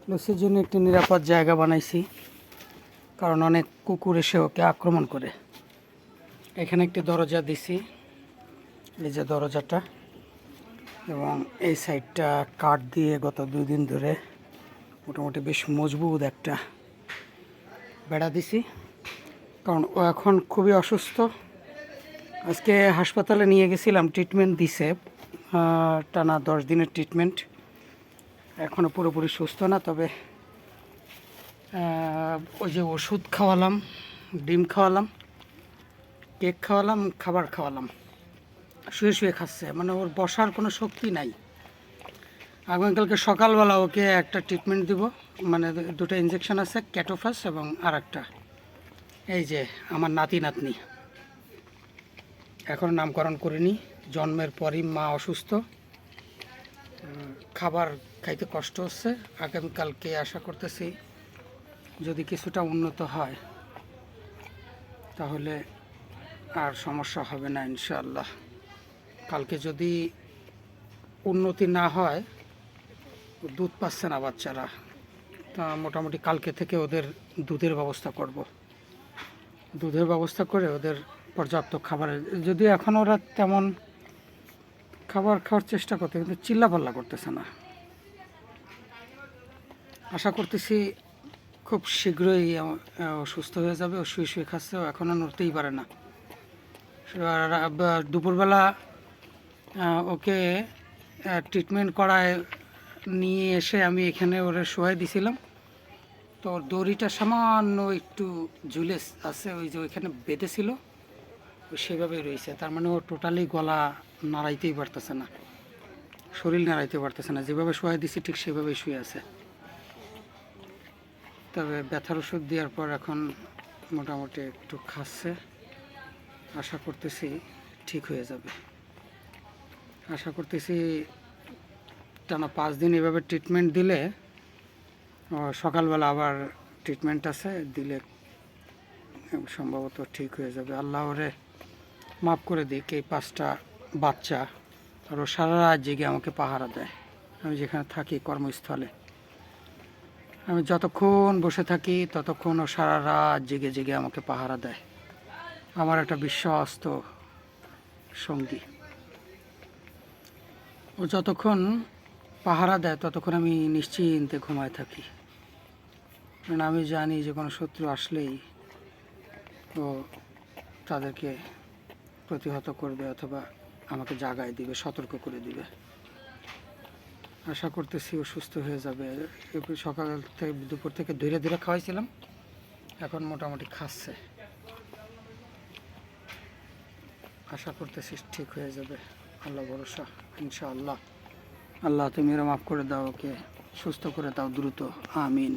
লুসির জন্য একটি নিরাপদ জায়গা বানাইছি, কারণ অনেক কুকুর এসে ওকে আক্রমণ করে। এখানে একটি দরজা দিছি, এই যে দরজাটা, এবং এই সাইডটা কাঠ দিয়ে গত 2 দিন ধরে মোটামুটি বেশ মজবুত একটা বেড়া দিছি, কারণ ও এখন খুবই অসুস্থ। আজকে হাসপাতালে নিয়ে গেছিলাম, ট্রিটমেন্ট দিছে, টানা 10 দিনের ট্রিটমেন্ট। এখনও পুরোপুরি সুস্থ না, তবে ওই যে ওষুধ খাওয়ালাম, ডিম খাওয়ালাম, কেক খাওয়ালাম, খাবার খাওয়ালাম, শুয়ে শুয়ে খাচ্ছে, মানে ওর বসার কোনো শক্তি নাই। আগামীকালকে সকালবেলা ওকে একটা ট্রিটমেন্ট দিব, মানে 2টা ইঞ্জেকশন আছে, ক্যাটোফাস এবং আরেকটা এই যে আমার নাতি নাতনি। এখন নামকরণ করিনি, জন্মের পরই মা অসুস্থ, খাবার খাইতে কষ্ট হচ্ছে। আগামীকালকে আশা করতেছি যদি কিছুটা উন্নত হয় তাহলে আর সমস্যা হবে না ইনশাআল্লাহ। কালকে যদি উন্নতি না হয়, দুধ পাচ্ছে না বাচ্চারা, তা মোটামুটি কালকে থেকে ওদের দুধের ব্যবস্থা করব। দুধের ব্যবস্থা করে ওদের পর্যাপ্ত খাবারের, যদিও এখন ওরা তেমন খাবার খাওয়ার চেষ্টা করতে, কিন্তু চিল্লাপাল্লা করতেছে না। আশা করতেছি খুব শীঘ্রই সুস্থ হয়ে যাবে। ও শুয়ে শুয়ে খাচ্ছে, ও এখনও নড়তেই পারে না। দুপুরবেলা ওকে ট্রিটমেন্ট করায় নিয়ে এসে আমি এখানে ওরা শোয়াই দিছিলাম, তো ওর দড়িটা সামান্য একটু ঝুলে আছে, ওই যে ওইখানে বেঁধেছিল, সেভাবেই রয়েছে। তার মানে ও টোটালি গলা নাড়াইতেই পারতেছে না, শরীর নাড়াইতে পারতেছে না। যেভাবে শোয়াই দিছি ঠিক সেভাবেই শুয়ে আছে। তবে ব্যথার ওষুধ দেওয়ার পর এখন মোটামুটি একটু খাচ্ছে, আশা করতেছি ঠিক হয়ে যাবে। আশা করতেছি টানা 5 দিন এভাবে ট্রিটমেন্ট দিলে, সকালবেলা আবার ট্রিটমেন্ট আছে, দিলে সম্ভবত ঠিক হয়ে যাবে। আল্লাহ ওরে মাফ করে দিক, এই 5টা বাচ্চা আর ও সারা রাত জেগে আমাকে পাহারা দেয়। আমি যেখানে থাকি কর্মস্থলে, আমি যতক্ষণ বসে থাকি ততক্ষণ ও সারা রাত জেগে জেগে আমাকে পাহারা দেয়। আমার একটা বিশ্বস্ত সঙ্গী। ও যতক্ষণ পাহারা দেয় ততক্ষণ আমি নিশ্চিন্তে ঘুমায় থাকি, কারণ আমি জানি যে কোনো শত্রু আসলেই ও তাদেরকে প্রতিহত করবে অথবা আমাকে জাগায় দিবে, সতর্ক করে দিবে। আশা করতেছি ও সুস্থ হয়ে যাবে। সকাল থেকে দুপুর থেকে ধীরে ধীরে খাওয়াইছিলাম, এখন মোটামুটি খাচ্ছে। আশা করতেছি ঠিক হয়ে যাবে, আল্লাহ ভরসা ইনশাআল্লাহ। আল্লাহ তুমি এরা মাফ করে দাও, ওকে সুস্থ করে দাও দ্রুত, আমিন।